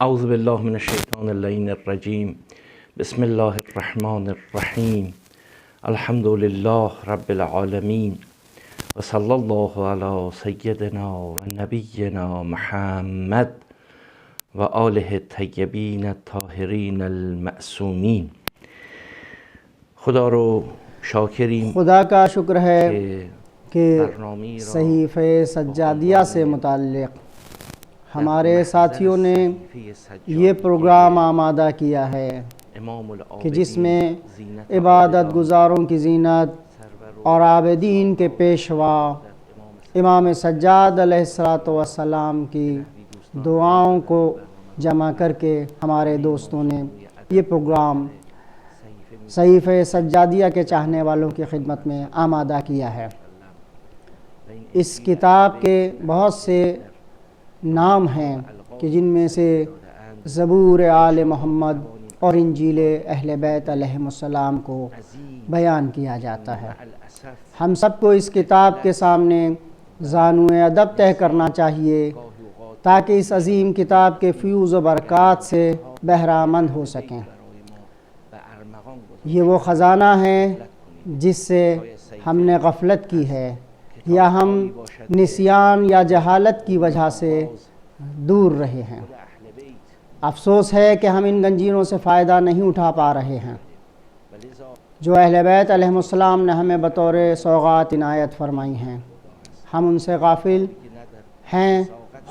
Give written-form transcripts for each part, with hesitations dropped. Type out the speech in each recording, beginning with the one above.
اعوذ باللہ من الشیطان اللعین الرجیم بسم اللہ الرحمن الرحیم الحمد للہ رب العالمین وصلی اللہ علی سیدنا و نبینا محمد و آلہ الطیبین الطاہرین المعصومین۔ خدا رو شاکرین، خدا کا شکر ہے کہ صحیفہ سجادیہ سے متعلق ہمارے ساتھیوں نے یہ پروگرام آمادہ کیا ہے کہ جس میں عبادت گزاروں کی زینت اور عابدین کے پیشوا امام سجاد علیہ السلام کی دعاؤں کو جمع کر کے ہمارے دوستوں نے یہ پروگرام صحیفہ سجادیہ کے چاہنے والوں کی خدمت میں آمادہ کیا ہے۔ اس کتاب کے بہت سے نام ہیں کہ جن میں سے زبور آل محمد اور انجیل اہل بیت علیہم السلام کو بیان کیا جاتا ہے۔ ہم سب کو اس کتاب کے سامنے زانو ادب طے کرنا چاہیے تاکہ اس عظیم کتاب کے فیوز و برکات سے بہرہ مند ہو سکیں۔ یہ وہ خزانہ ہے جس سے ہم نے غفلت کی ہے یا ہم نسیان یا جہالت کی وجہ سے دور رہے ہیں۔ افسوس ہے کہ ہم ان گنجینوں سے فائدہ نہیں اٹھا پا رہے ہیں جو اہل بیت علیہم السلام نے ہمیں بطور سوغات عنایت فرمائی ہیں۔ ہم ان سے غافل ہیں۔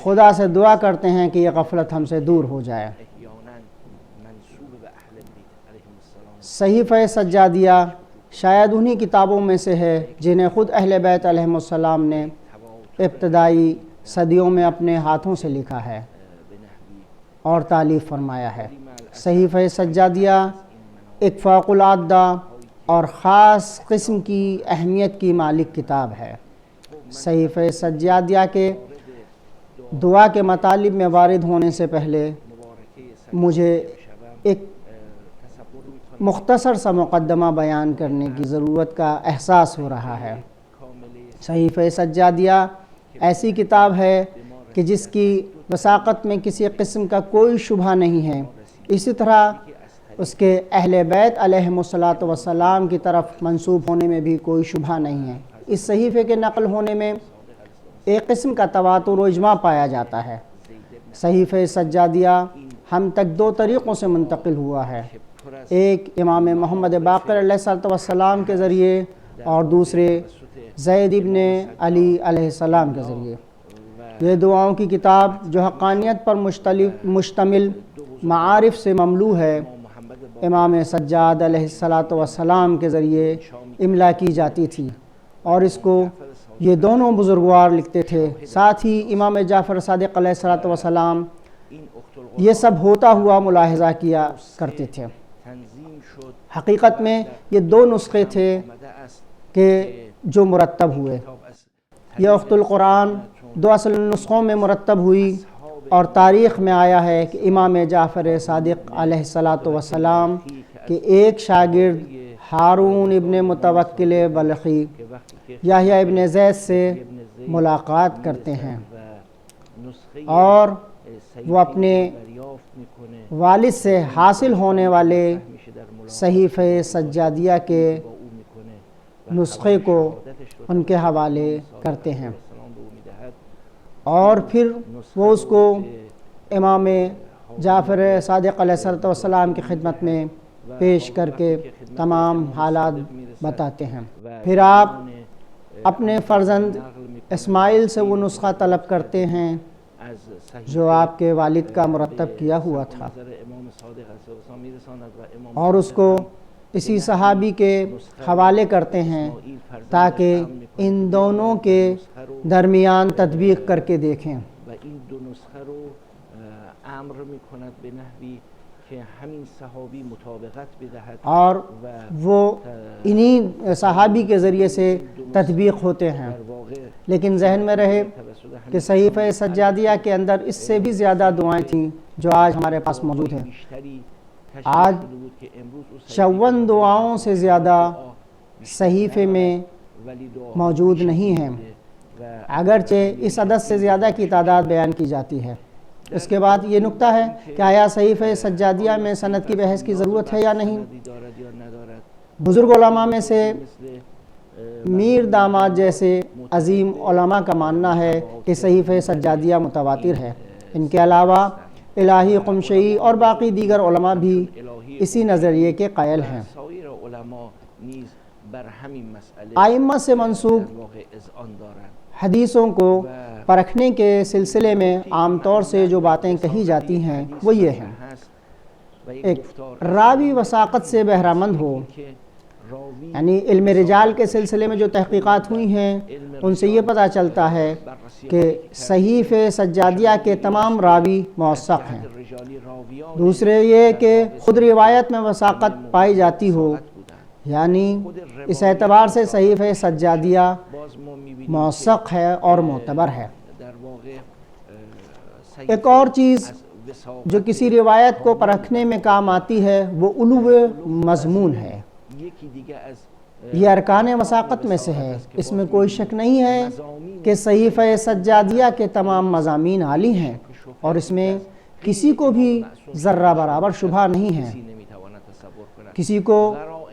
خدا سے دعا کرتے ہیں کہ یہ غفلت ہم سے دور ہو جائے۔ صحیفہ سجادیہ شاید انہی کتابوں میں سے ہے جنہیں خود اہل بیت علیہم السلام نے ابتدائی صدیوں میں اپنے ہاتھوں سے لکھا ہے اور تالیف فرمایا ہے۔ صحیفہ سجادیہ ایک فوق العادہ اور خاص قسم کی اہمیت کی مالک کتاب ہے۔ صحیفہ سجادیہ کے دعا کے مطالب میں وارد ہونے سے پہلے مجھے ایک مختصر سا مقدمہ بیان کرنے کی ضرورت کا احساس ہو رہا ہے۔ صحیفہ سجادیہ ایسی کتاب ہے کہ جس کی وثاقت میں کسی قسم کا کوئی شبہ نہیں ہے، اسی طرح اس کے اہل بیت علیہم السلام کی طرف منسوب ہونے میں بھی کوئی شبہ نہیں ہے۔ اس صحیفے کے نقل ہونے میں ایک قسم کا تواتر و اجماع پایا جاتا ہے۔ صحیفہ سجادیہ ہم تک دو طریقوں سے منتقل ہوا ہے، ایک امام محمد باقر علیہ السلام کے ذریعے اور دوسرے زید ابن علی علیہ السلام کے ذریعے۔ یہ دعاؤں کی کتاب جو حقانیت پر مشتمل معارف سے مملو ہے، امام سجاد علیہ السلام کے ذریعے املا کی جاتی تھی اور اس کو یہ دونوں بزرگوار لکھتے تھے۔ ساتھ ہی امام جعفر صادق علیہ السلام یہ سب ہوتا ہوا ملاحظہ کیا کرتے تھے۔ حقیقت میں یہ دو نسخے تھے کہ جو مرتب ہوئے۔ یہ اخت القرآن دو اصل نسخوں میں مرتب ہوئی اور تاریخ میں آیا ہے کہ امام جعفر صادق علیہ السلام کے ایک شاگرد ہارون ابن متوکل بلخی یحییٰ ابن زید سے ملاقات کرتے ہیں اور وہ اپنے والد سے حاصل ہونے والے صحیفہ سجادیہ کے نسخے کو ان کے حوالے کرتے ہیں اور پھر وہ اس کو امام جعفر صادق علیہ السلام کی خدمت میں پیش کر کے تمام حالات بتاتے ہیں۔ پھر آپ اپنے فرزند اسماعیل سے وہ نسخہ طلب کرتے ہیں جو آپ کے والد کا مرتب کیا ہوا تھا اور اس کو اسی صحابی کے حوالے کرتے ہیں تاکہ ان دونوں کے درمیان تطبیق کر کے دیکھیں۔ اور وہ انہی صحابی کے ذریعے سے تطبیق ہوتے ہیں، لیکن ذہن میں رہے کہ صحیفہ سجادیہ کے اندر اس سے بھی زیادہ دعائیں تھیں جو آج ہمارے پاس موجود ہیں۔ آج 54 دعاؤں سے زیادہ صحیفے میں موجود نہیں ہیں، اگرچہ اس عدد سے زیادہ کی تعداد بیان کی جاتی ہے۔ اس کے بعد یہ نکتہ ہے کہ آیا صحیفہ سجادیہ میں سند کی بحث کی ضرورت ہے یا نہیں؟ بزرگ علماء میں سے میر داماد جیسے عظیم علماء کا ماننا ہے کہ صحیفہ سجادیہ متواتر ہے۔ ان کے علاوہ الہی قمشی اور باقی دیگر علماء بھی اسی نظریے کے قائل ہیں۔ ائمہ سے منسوب حدیثوں کو پرکھنے کے سلسلے میں عام طور سے جو باتیں کہی جاتی ہیں وہ یہ ہیں: ایک، راوی وثاقت سے بہرہ مند ہو، یعنی علم رجال کے سلسلے میں جو تحقیقات ہوئی ہیں ان سے یہ پتہ چلتا ہے کہ صحیفہ سجادیہ کے تمام راوی موثق ہیں۔ دوسرے یہ کہ خود روایت میں وثاقت پائی جاتی ہو، یعنی اس اعتبار سے صحیفہ سجادیہ موثق ہے اور معتبر ہے۔ ایک اور چیز جو کسی روایت کو پرکھنے میں کام آتی ہے وہ علو مضمون ہے۔ یہ ارکان وثاقت میں سے ہے۔ اس میں کوئی شک نہیں ہے کہ صحیفہ سجادیہ کے تمام مضامین عالی ہیں اور اس میں کسی کو بھی ذرہ برابر شبہ نہیں ہے۔ کسی کو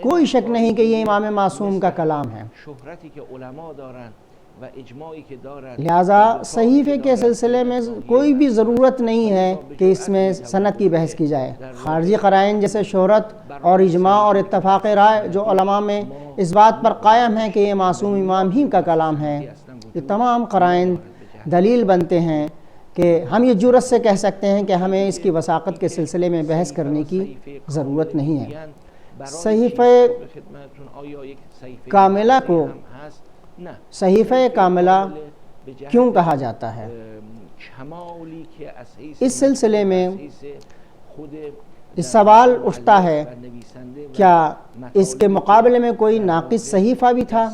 کوئی شک نہیں کہ یہ امام معصوم کا کلام ہے۔ لہٰذا صحیفے کے سلسلے میں کوئی بھی ضرورت نہیں ہے کہ اس میں سند کی بحث کی جائے۔ خارجی قرائن جیسے شہرت اور اجماع اور اتفاق رائے جو علماء میں اس بات پر قائم ہے کہ یہ معصوم امام ہی کا کلام ہے، یہ تمام قرائن دلیل بنتے ہیں کہ ہم یہ جرأت سے کہہ سکتے ہیں کہ ہمیں اس کی وثاقت کے سلسلے میں بحث کرنے کی ضرورت نہیں ہے۔ صحیفہ کاملہ کو صحیفہ کاملہ کیوں کہا جاتا ہے؟ اس سلسلے میں سوال اٹھتا ہے کیا اس کے مقابلے میں کوئی ناقص صحیفہ بھی تھا؟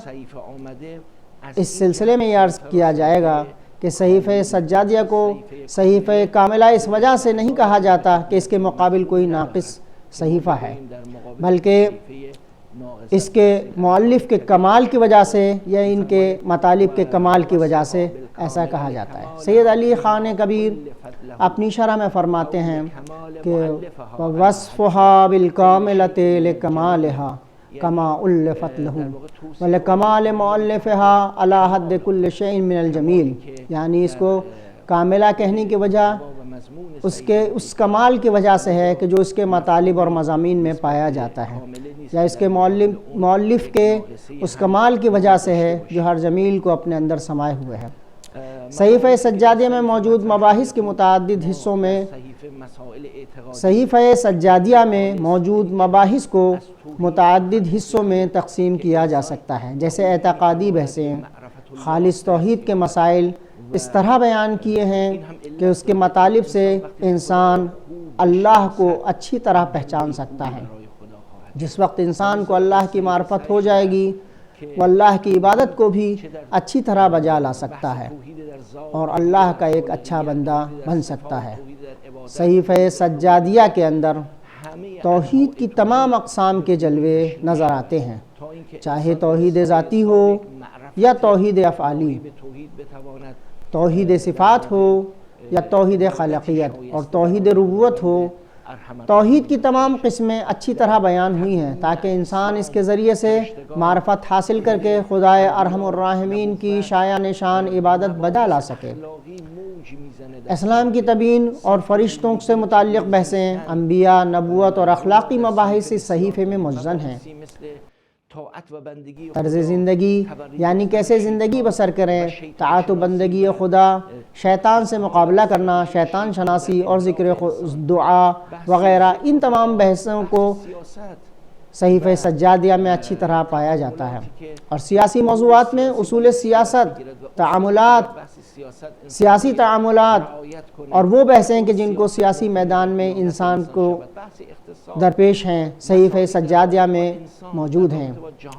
اس سلسلے میں یہ عرض کیا جائے گا کہ صحیفہ سجادیہ کو صحیفہ کاملہ اس وجہ سے نہیں کہا جاتا کہ اس کے مقابل کوئی ناقص صحیفہ ہے، بلکہ اس کے مؤلف کے کمال کی وجہ سے یا ان کے مطالب کے کمال کی وجہ سے ایسا کہا جاتا ہے۔ سید علی خان کبیر اپنی شرح میں فرماتے ہیں کہ وَوَصْفُهَا بِالْكَامِلَةِ لِكَمَالِهَا كَمَا أُلِّفَتْ لَهُ وَلِكَمَالِ مُؤَلِّفِهَا عَلَى حَدِّ كُلِّ شَيْءٍ مِنَ الْجَمِيلِ، یعنی اس کو کاملہ کہنے کی وجہ اس کمال کی وجہ سے ہے کہ جو اس کے مطالب اور مضامین میں پایا جاتا ہے، یا اس کے مؤلف کے اس کمال کی وجہ سے ہے جو ہر جمیل کو اپنے اندر سمائے ہوئے ہے۔ صحیفہ سجادیہ میں موجود مباحث کے متعدد حصوں میں صحیفہ سجادیہ میں موجود مباحث کو متعدد حصوں میں تقسیم کیا جا سکتا ہے، جیسے اعتقادی بحثیں، خالص توحید کے مسائل اس طرح بیان کیے ہیں کہ اس کے مطالب سے انسان اللہ کو اچھی طرح پہچان سکتا ہے۔ جس وقت انسان کو اللہ کی معرفت ہو جائے گی وہ اللہ کی عبادت کو بھی اچھی طرح بجا لا سکتا ہے اور اللہ کا ایک اچھا بندہ بن سکتا ہے۔ صحیفہ سجادیہ کے اندر توحید کی تمام اقسام کے جلوے نظر آتے ہیں، چاہے توحید ذاتی ہو یا توحید افعالی، توحید صفات ہو یا توحید خالقیت اور توحید ربوبیت ہو۔ توحید کی تمام قسمیں اچھی طرح بیان ہوئی ہیں تاکہ انسان اس کے ذریعے سے معرفت حاصل کر کے خدائے ارحم الراحمین کی شایع نشان عبادت بجا لا سکے۔ اسلام کی تبیین اور فرشتوں سے متعلق بحثیں، انبیاء، نبوت اور اخلاقی مباحث اس صحیفے میں مجزن ہیں۔ طرز زندگی یعنی کیسے زندگی بسر کریں، طاعت و بندگی خدا، شیطان سے مقابلہ کرنا، شیطان شناسی اور ذکر دعا وغیرہ، ان تمام بحثوں کو صحیفہ سجادیہ میں اچھی طرح پایا جاتا ہے۔ اور سیاسی موضوعات میں اصول سیاست، سیاسی تعاملات اور وہ بحثیں کہ جن کو سیاسی میدان میں انسان کو درپیش ہیں صحیفہ سجادیہ میں موجود ہیں۔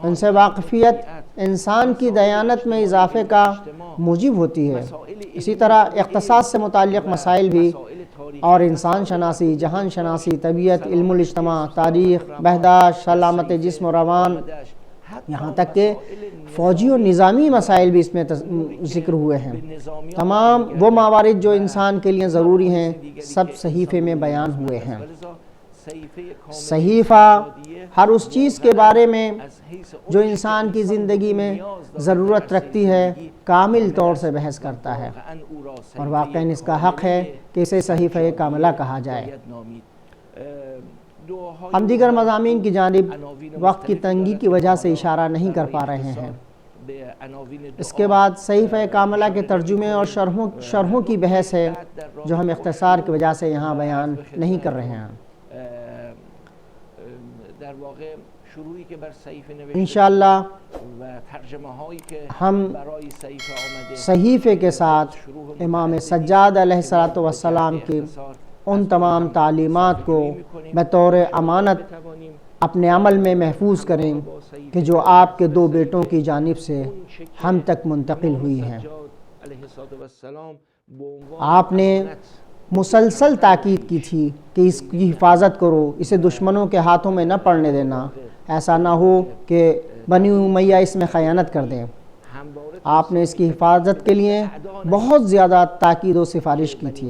ان سے واقفیت انسان کی دیانت میں اضافے کا موجب ہوتی ہے۔ اسی طرح اقتصاد سے متعلق مسائل بھی اور انسان شناسی، جہان شناسی، طبیعت، علم الاجتماع، تاریخ، بہداشت، سلامت جسم و روان یہاں تک کہ فوجی اور نظامی مسائل بھی اس میں ذکر ہوئے ہیں۔ تمام وہ موارد جو انسان کے لیے ضروری ہیں سب صحیفے میں بیان ہوئے ہیں۔ صحیفہ ہر اس چیز کے بارے میں جو انسان کی زندگی میں ضرورت رکھتی ہے کامل طور سے بحث کرتا ہے، اور واقعاً اس کا حق ہے کہ اسے صحیفہ کاملہ کہا جائے۔ ہم دیگر مضامین کی جانب وقت کی تنگی کی وجہ سے اشارہ نہیں کر پا رہے ہیں۔ اس کے بعد صحیفہ کاملہ کے ترجمے اور شرحوں کی بحث ہے جو ہم اختصار کی وجہ سے یہاں بیان نہیں کر رہے ہیں۔ انشاءاللہ ہم صحیفے کے ساتھ امام سجاد علیہ السلام کی ان تمام تعلیمات کو بطور امانت اپنے عمل میں محفوظ کریں کہ جو آپ کے دو بیٹوں کی جانب سے ہم تک منتقل ہوئی ہیں۔ آپ نے مسلسل تاکید کی تھی کہ اس کی حفاظت کرو، اسے دشمنوں کے ہاتھوں میں نہ پڑنے دینا، ایسا نہ ہو کہ بنی امیہ اس میں خیانت کر دیں۔ آپ نے اس کی حفاظت کے لیے بہت زیادہ تاکید و سفارش کی تھی۔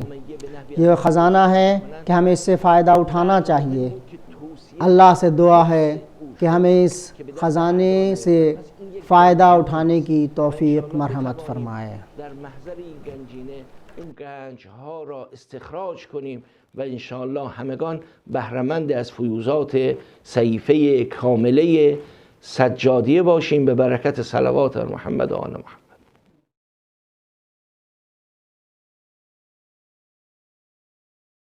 یہ خزانہ ہے کہ ہمیں اس سے فائدہ اٹھانا چاہیے۔ اللہ سے دعا ہے کہ ہمیں اس خزانے سے فائدہ اٹھانے کی توفیق مرحمت فرمائے۔ در محضر این گنجینه اون گنج ها را استخراج کنیم و انشاءالله همگان بهره‌مند از فیوزات صحیفه کامله سجادیه باشیم به برکت صلوات محمد و آل محمد.